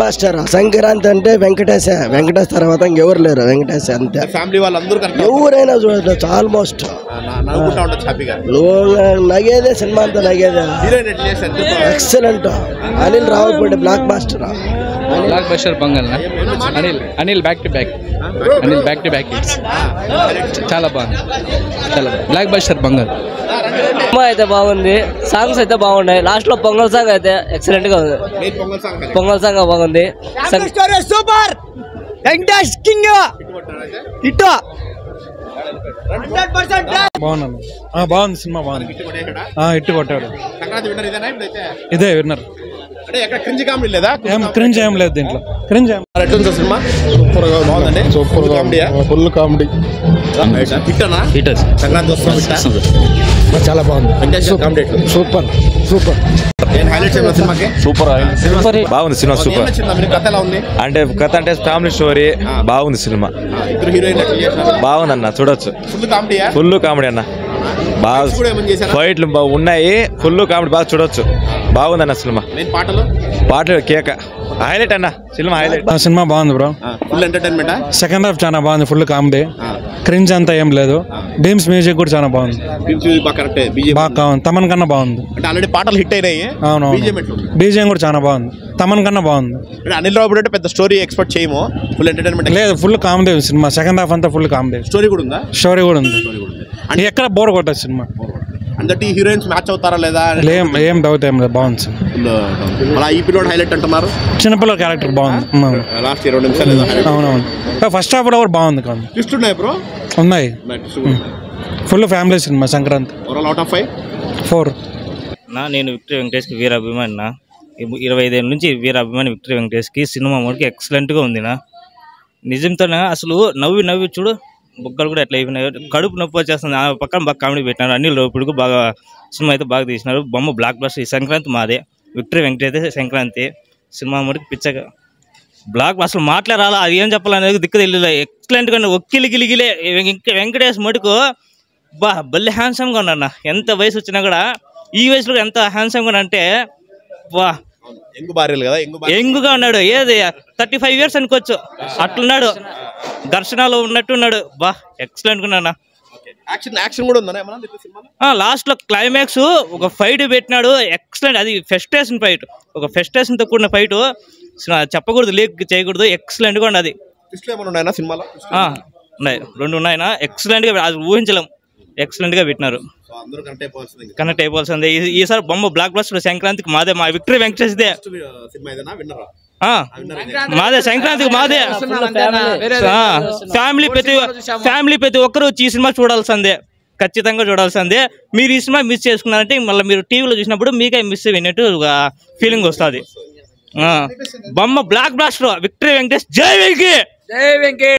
Master Sankranti అంటే వెంకటేశ తర్వాత ఇంకెవరు లేరు. వెంకటేశ అంతే. ఫ్యామిలీ వాళ్ళందరూ ఎవరైనా చూడొచ్చు. ఆల్మోస్ట్ నువ్వు నగేదే సినిమా అంతా నగేదే. Excellent. Anil Ravipudi blockbuster. బంగాల్ Anil back to back. Anil back to back చాలా బాగుంది. చాలా బ్లాక్ బస్టర్ బంగాల్. సినిమా అయితే బాగుంది. సాంగ్స్ అయితే బాగున్నాయి. లాస్ట్ లో పొంగల్ సాంగ్ అయితే ఎక్సలెంట్ గా ఉంది. పొంగల్ సాంగ్ బాగుంది. సూపర్. Venkatesh king hit. బాగుంది సినిమా. బాగుంది. హిట్ కొట్టాడు. ఇదే విన్నర్. క్రింజ్ ఏం లేదు దీంట్లో. క్రింజ్ సినిమా సూపర్ గా బాగుందండి. Super full comedy. చాలా బాగుంది. సూపర్ బాగుంది సినిమా. సూపర్ అంటే కథ అంటే ఫ్యామిలీ స్టోరీ. బాగుంది సినిమా. బాగుంది అన్న, చూడొచ్చు. ఫుల్ కామెడీ అన్న. బాగా ఫైట్లు ఉన్నాయి. ఫుల్ కామెడీ బాగా చూడొచ్చు. బాగుంది అన్న సినిమా. పాటలు కేక హైలైట్ అన్న. Cinema highlight. సినిమా బాగుంది bro. Full entertainment. Second half చాలా బాగుంది. Full comedy. క్రింజ్ అంతా ఏం లేదు. డీమ్స్ మ్యూజిక్ కూడా చాలా బాగుంది. బాగా తమన్ కన్నా బాగుంది. ఆల్రెడీ పాటలు హిట్ అయినాయి. అవునవును. బీజిఎం కూడా చాలా బాగుంది. తమన్ కన్నా బాగుంది. అనిల్ రావుపూడి అంటే పెద్ద స్టోరీ ఎక్స్పెక్ట్ చేయము. ఫుల్ ఎంటర్టైన్మెంట్ లేదు. Full comedy cinema. Second half అంతా ఫుల్ కామెడీ. స్టోరీ కూడా ఉందా? స్టోరీ కూడా ఉంది. ఎక్కడ బోర్ కొట్టదు సినిమా. అందరి హీరోయిన్స్ మ్యాచ్ అవుతారా లేదా? ఏం డౌట్ ఏం లేదు. బాగుంది సార్. అలా ఈ పిల్లోడు హైలైట్ అంటున్నారు. చిన్నపిల్ల క్యారెక్టర్ బాగుంది. లాస్ట్ 20 నిమిషాలు. అవునవును. ఫస్ట్ హాఫ్ కూడా బాగుంది. ట్విస్ట్ ఉన్నాయి బ్రో. ఉన్నాయి. Full family cinema. Sankranti. Out of 5 4. నేను విక్టరీ వెంకటేష్కి వీర అభిమాని. 25 ఏళ్ళ నుంచి వీర అభిమాని విక్టరీ వెంకటేష్కి. సినిమా మనకి ఎక్సలెంట్గా ఉంది. నిజంతోనే అసలు నవ్వి చూడు. బుగ్గలు కూడా ఎట్లా అయిపోయినాయి. కడుపు నొప్పి వచ్చేస్తుంది. ఆ పక్కన బాగా కామెడీ పెట్టినారు. అనిల్ రావుపూడికి బాగా సినిమా అయితే బాగా తీసినారు. బొమ్మ బ్లాక్ బస్టర్. ఈ సంక్రాంతి మాదే. విక్టరీ వెంకటేష్ సంక్రాంతి సినిమా మనకి పిచ్చగా బ్లాక్ అసలు మాట్లాడాలా అది ఏం చెప్పాలనేది దిక్కు తెలియలే. ఎక్సలెంట్గా ఒక్కిలి గిలిగిలే. వెంకటేష్ మటుకు భలే హ్యాండ్సమ్గా ఉన్నాడు. ఎంత వయసు వచ్చినా కూడా ఈ వయసులో ఎంత హ్యాండ్సమ్గా అంటే యంగ్గా ఉన్నాడు. ఏది 35 years అనుకోవచ్చు. అట్లున్నాడు. ఘర్షణలో ఉన్నట్టున్నాడు. ఎక్సలెంట్ గా ఉన్నాడు. లాస్ట్ లో క్లైమాక్స్ ఒక ఫైట్ పెట్టినాడు. ఎక్సలెంట్. అది ఫెస్టేషన్ ఫైట్. ఒక ఫెస్టేషన్ తో కూడిన ఫైట్. చెప్పకూడదు, లేక్ చేయకూడదు. ఎక్సలెంట్ గా ఉన్నది. ఉన్నాయి 2 ఉన్నాయన. ఎక్సలెంట్ గా అది ఊహించలేం. ఎక్సలెంట్ గా పెట్టినారు. కనెక్ట్ అయిపోవాల్సిందే. ఈసారి బొమ్మ బ్లాక్ బస్టర్ సంక్రాంతికి మాదే. మా విక్టరీ వెంకటేష్ దే మాదే. సంక్రాంతికి మాదే. ఫ్యామిలీ ప్రతి ఒక్కరు ఈ సినిమా చూడాల్సిందే. ఖచ్చితంగా చూడాల్సిందే. మీరు ఈ సినిమా మిస్ చేసుకున్నారంటే మళ్ళీ మీరు టీవీలో చూసినప్పుడు మీకే మిస్ అయినట్టు ఫీలింగ్ వస్తుంది. బొమ్మ బ్లాక్ బస్టర్. విక్టరీ వెంకటేష్. జై వెంకీ.